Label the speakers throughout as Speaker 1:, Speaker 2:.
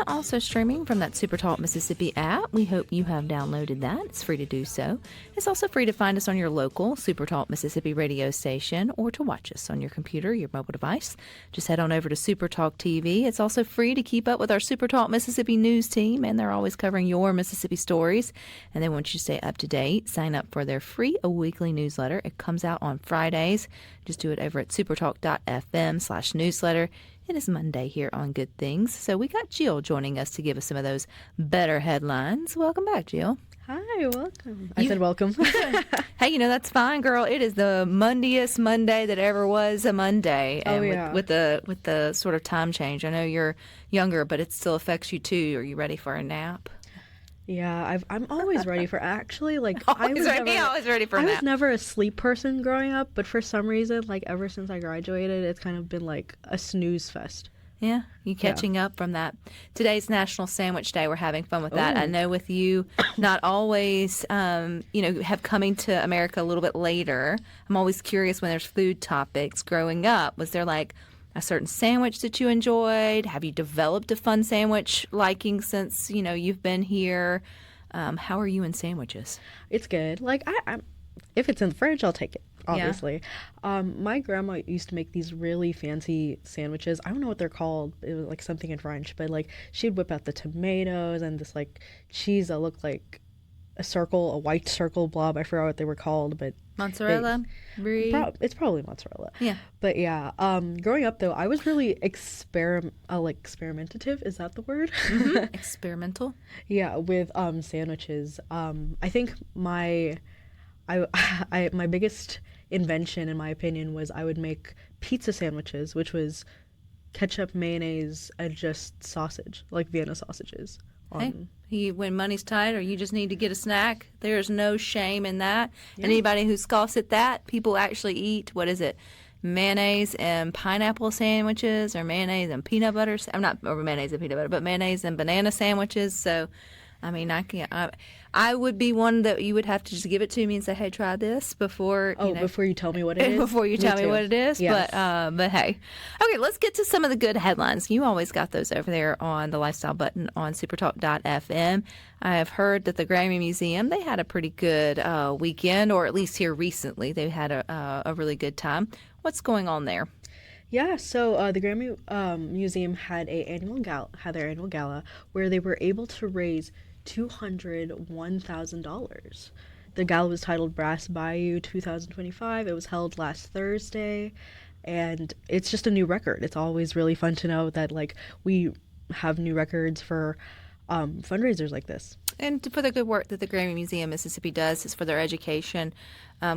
Speaker 1: Also streaming from that SuperTalk Mississippi app. We hope you have downloaded that. It's free to do so. It's also free to find us on your local SuperTalk Mississippi radio station or to watch us on your computer, your mobile device. Just head on over to SuperTalk TV. It's also free to keep up with our SuperTalk Mississippi news team, and they're always covering your Mississippi stories. And they want you to stay up to date. Sign up for their free weekly newsletter. It comes out on Fridays. Just do it over at supertalk.fm/newsletter. It is Monday here on Good Things. So we got Jill joining us to give us some of those better headlines. Welcome back, Jill.
Speaker 2: Hi, welcome. I said welcome.
Speaker 1: Hey, that's fine, girl. It is the Monday-est Monday that ever was a Monday. And with the sort of time change. I know you're younger, but it still affects you too. Are you ready for a nap?
Speaker 2: Yeah, I'm always ready for always
Speaker 1: ready for a nap.
Speaker 2: I was never a sleep person growing up, but for some reason, ever since I graduated, it's kind of been like a snooze fest.
Speaker 1: Yeah, you catching up from that. Today's National Sandwich Day. We're having fun with that. I know with you not always, have coming to America a little bit later. I'm always curious when there's food topics. Growing up, was there a certain sandwich that you enjoyed? Have you developed a fun sandwich liking since, you've been here? How are you in sandwiches?
Speaker 2: It's good. I'm if it's in the fridge, I'll take it, obviously. Yeah. My grandma used to make these really fancy sandwiches. I don't know what they're called. It was something in French, but she'd whip out the tomatoes and this cheese that looked like a white circle blob. I forgot what they were called, but
Speaker 1: mozzarella?
Speaker 2: It's probably mozzarella.
Speaker 1: Yeah.
Speaker 2: But yeah, growing up though, I was really experimentative. Is that the word?
Speaker 1: Mm-hmm. Experimental?
Speaker 2: Yeah, with sandwiches. I think my biggest invention, in my opinion, was I would make pizza sandwiches, which was ketchup, mayonnaise, and just sausage, like Vienna sausages.
Speaker 1: Hey, when money's tight or you just need to get a snack, there's no shame in that. Yeah. And anybody who scoffs at that, people actually eat, mayonnaise and pineapple sandwiches or mayonnaise and peanut butter. I'm not over mayonnaise and peanut butter, but mayonnaise and banana sandwiches. So, I would be one that you would have to just give it to me and say, hey, try this before
Speaker 2: you tell me what it is.
Speaker 1: Before you tell me what it is.
Speaker 2: Yes.
Speaker 1: But hey. Okay, let's get to some of the good headlines. You always got those over there on the lifestyle button on supertalk.fm. I have heard that the Grammy Museum, they had a pretty good weekend, or at least here recently, they had a really good time. What's going on there?
Speaker 2: Yeah, so the Grammy Museum had their annual gala where they were able to raise $201,000. The gala was titled Brass Bayou 2025. It was held last Thursday, and it's just a new record. It's always really fun to know that we have new records for fundraisers like this.
Speaker 1: And for the good work that the Grammy Museum Mississippi does is for their education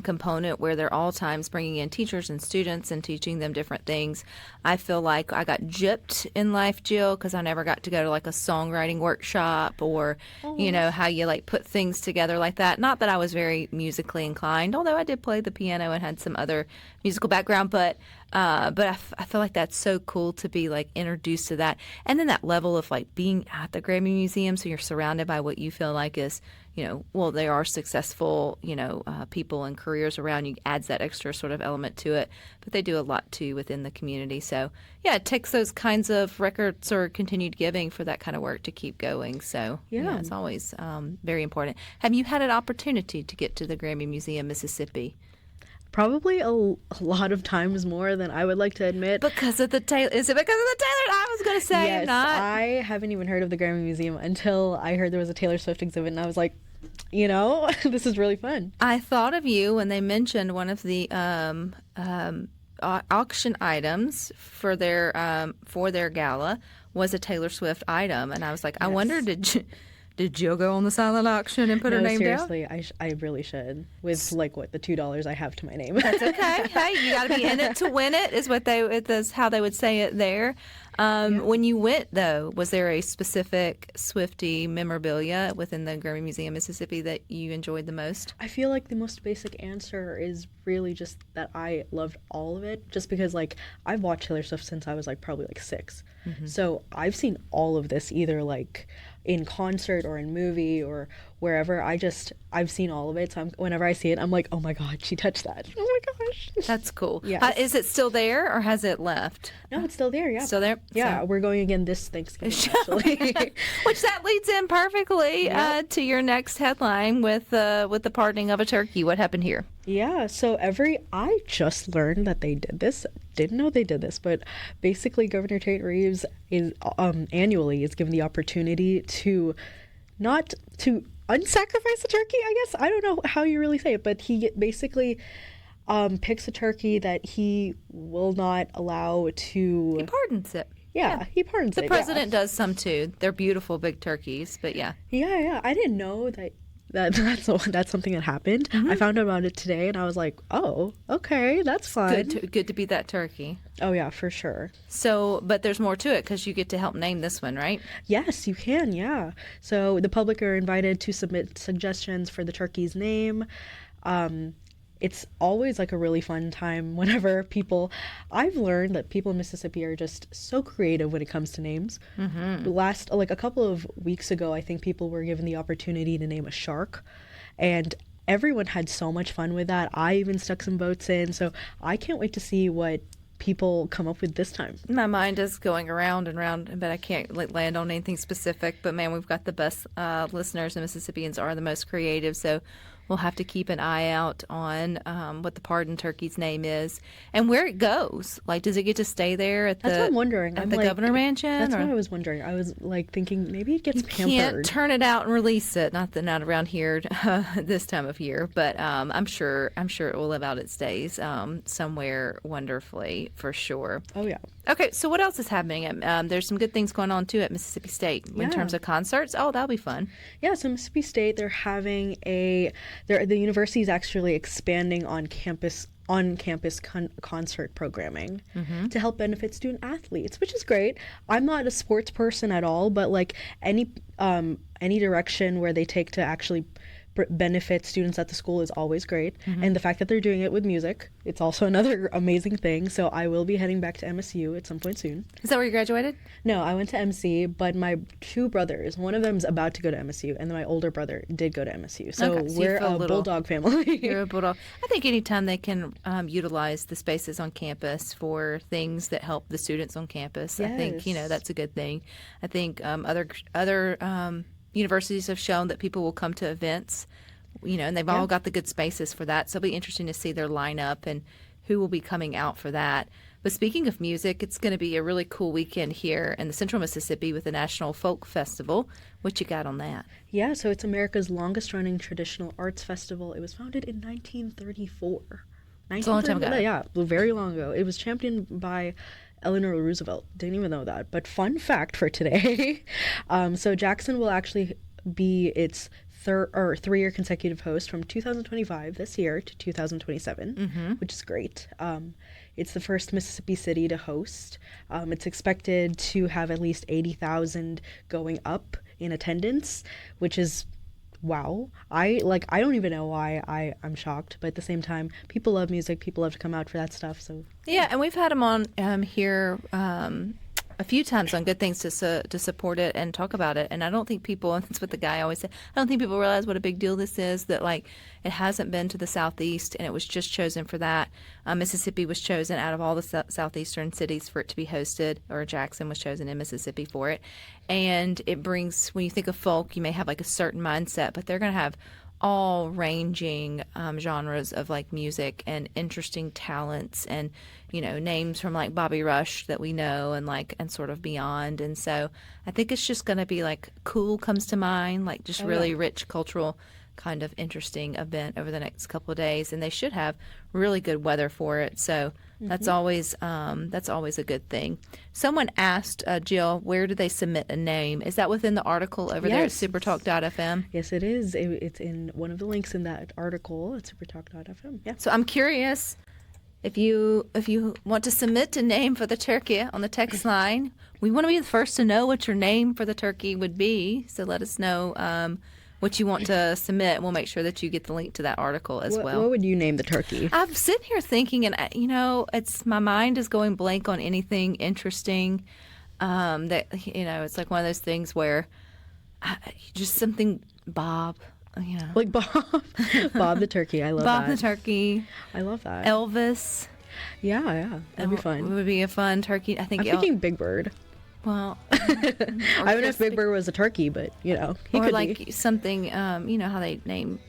Speaker 1: component, where they're all times bringing in teachers and students and teaching them different things. I feel like I got gypped in life, Jill, because I never got to go to a songwriting workshop or, how you put things together like that. Not that I was very musically inclined, although I did play the piano and had some other musical background, but I feel like that's so cool to be introduced to that. And then that level of being at the Grammy Museum, so you're surrounded by what you feel like is, they are successful, people and careers around you, adds that extra sort of element to it. But they do a lot too within the community. So yeah, it takes those kinds of records or continued giving for that kind of work to keep going. So yeah it's always very important. Have you had an opportunity to get to the Grammy Museum Mississippi?
Speaker 2: Probably a lot of times more than I would like to admit.
Speaker 1: Because of the Taylor? Is it because of the Taylor? I was going to say
Speaker 2: yes,
Speaker 1: not.
Speaker 2: I haven't even heard of the Grammy Museum until I heard there was a Taylor Swift exhibit, and I was like, this is really fun.
Speaker 1: I thought of you when they mentioned one of the auction items for their gala was a Taylor Swift item, and I was like, I wonder, did Jill go on the silent auction and put her name down?
Speaker 2: Seriously, I really should. With the $2 I have to my name.
Speaker 1: That's okay. Hey, you got to be in it to win it. Is how they would say it there. When you went though, was there a specific Swiftie memorabilia within the Grammy Museum Mississippi that you enjoyed the most?
Speaker 2: I feel like the most basic answer is really just that I loved all of it. Just because I've watched Taylor Swift since I was probably 6, so I've seen all of this either in concert or in movie or wherever. I've seen all of it, so whenever I see it, I'm like, oh my god, she touched that. Oh my gosh.
Speaker 1: That's cool.
Speaker 2: Yes.
Speaker 1: Is it still there, or has it left?
Speaker 2: No, it's still there. Yeah.
Speaker 1: Still there?
Speaker 2: Yeah,
Speaker 1: So-
Speaker 2: we're going again this Thanksgiving. Actually.
Speaker 1: Which that leads in perfectly to your next headline with the pardoning of a turkey. What happened here?
Speaker 2: Yeah, so I just learned that they did this. Didn't know they did this, but basically Governor Tate Reeves is annually is given the opportunity to not to unsacrifice a turkey, I guess. I don't know how you really say it, but he basically picks a turkey that he will not allow to.
Speaker 1: He pardons it.
Speaker 2: Yeah, he pardons it.
Speaker 1: The president does some too. They're beautiful big turkeys, but yeah.
Speaker 2: Yeah. I didn't know that's something that happened. I found out about it today, and I was like, oh, okay, that's fun.
Speaker 1: Good to be that turkey.
Speaker 2: Oh yeah, for sure.
Speaker 1: So, but there's more to it because you get to help name this one, right?
Speaker 2: Yes, you can. Yeah. So the public are invited to submit suggestions for the turkey's name. It's always like a really fun time whenever I've learned that people in Mississippi are just so creative when it comes to names. A couple of weeks ago, I think people were given the opportunity to name a shark, and everyone had so much fun with that. I even stuck some boats in, so I can't wait to see what people come up with this time.
Speaker 1: My mind is going around and around, but I can't land on anything specific. But man, we've got the best listeners, and Mississippians are the most creative. So we'll have to keep an eye out on what the pardon turkey's name is and where it goes. Like, does it get to stay there at
Speaker 2: That's what I'm wondering.
Speaker 1: At the governor mansion?
Speaker 2: That's what I was wondering. I was like thinking maybe it gets
Speaker 1: You
Speaker 2: pampered.
Speaker 1: can't turn it out and release it. Not around here this time of year, but I'm sure it will live out its days somewhere wonderfully for sure.
Speaker 2: Oh yeah.
Speaker 1: Okay, so what else is happening? There's some good things going on too at Mississippi State in terms of concerts. Oh, that'll be fun.
Speaker 2: Yeah, so Mississippi State, they're having the university is actually expanding on campus concert programming to help benefit student athletes, which is great. I'm not a sports person at all, but like any direction where they take to actually benefit students at the school is always great. And the fact that they're doing it with music, it's also another amazing thing. So I will be heading back to MSU at some point soon.
Speaker 1: Is that where you graduated?
Speaker 2: No, I went to MC, but my two brothers, one of them's about to go to MSU, and then my older brother did go to MSU. So,
Speaker 1: Okay, so
Speaker 2: we're a Bulldog family.
Speaker 1: You're a Bulldog. I think anytime they can utilize the spaces on campus for things that help the students on campus, I think that's a good thing. I think other universities have shown that people will come to events, and they've all got the good spaces for that. So it'll be interesting to see their lineup and who will be coming out for that. But speaking of music, it's going to be a really cool weekend here in the Central Mississippi with the National Folk Festival. What you got on that?
Speaker 2: Yeah, so it's America's longest-running traditional arts festival. It was founded in 1934.
Speaker 1: It's a long time ago.
Speaker 2: Yeah, very long ago. It was championed by Eleanor Roosevelt. Didn't even know that. But fun fact for today. So Jackson will actually be its 3-year consecutive host from 2025 this year to 2027, which is great. It's the first Mississippi city to host. It's expected to have at least 80,000 going up in attendance, which is wow. I don't even know why I'm shocked, but at the same time, people love music. People love to come out for that stuff. So
Speaker 1: yeah, and we've had them on here a few times on Good Things to support it and talk about it. And I don't think people, and that's what the guy always said, I don't think people realize what a big deal this is, that like it hasn't been to the Southeast and it was just chosen for that. Mississippi was chosen out of all the Southeastern cities for it to be hosted, or Jackson was chosen in Mississippi for it. And it brings, when you think of folk, you may have like a certain mindset, but they're going to have all ranging genres of like music and interesting talents and names from like Bobby Rush that we know and sort of beyond. And so I think it's just going to be like cool comes to mind, like just really rich cultural kind of interesting event over the next couple of days, and they should have really good weather for it. So that's always a good thing. Someone asked Jill, where do they submit a name? Is that within the article over there at SuperTalk.fm?
Speaker 2: Yes, it is. It's in one of the links in that article at SuperTalk.fm. Yeah.
Speaker 1: So I'm curious if you want to submit a name for the turkey on the text line. We want to be the first to know what your name for the turkey would be. So let us know what you want to submit. We'll make sure that you get the link to that article as well.
Speaker 2: What would you name the turkey?
Speaker 1: I'm sitting here thinking, and it's my mind is going blank on anything interesting. That it's like one of those things where Just something Bob.
Speaker 2: Like Bob, Bob the turkey. I love
Speaker 1: Bob
Speaker 2: that.
Speaker 1: the turkey.
Speaker 2: I love that.
Speaker 1: Elvis.
Speaker 2: Yeah, that'd be fun.
Speaker 1: Would be a fun turkey. I think.
Speaker 2: I'm thinking Big Bird.
Speaker 1: Well,
Speaker 2: I don't know if Big Bird was a turkey, but he
Speaker 1: or
Speaker 2: could
Speaker 1: like
Speaker 2: be.
Speaker 1: something. You know how they name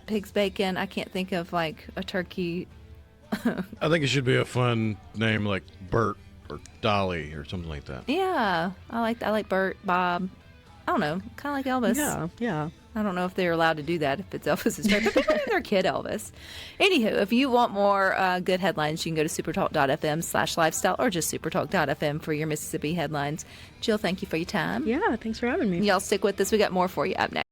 Speaker 1: pigs bacon. I can't think of like a turkey.
Speaker 3: I think it should be a fun name like Bert or Dolly or something like that.
Speaker 1: Yeah, I like Bert, Bob. I don't know, kind of like Elvis.
Speaker 2: Yeah.
Speaker 1: I don't know if they're allowed to do that if it's Elvis's turn, but they might have their kid Elvis. Anywho, if you want more good headlines, you can go to supertalk.fm/lifestyle or just supertalk.fm for your Mississippi headlines. Jill, thank you for your time.
Speaker 2: Yeah, thanks for having me.
Speaker 1: Y'all stick with us. We got more for you up next.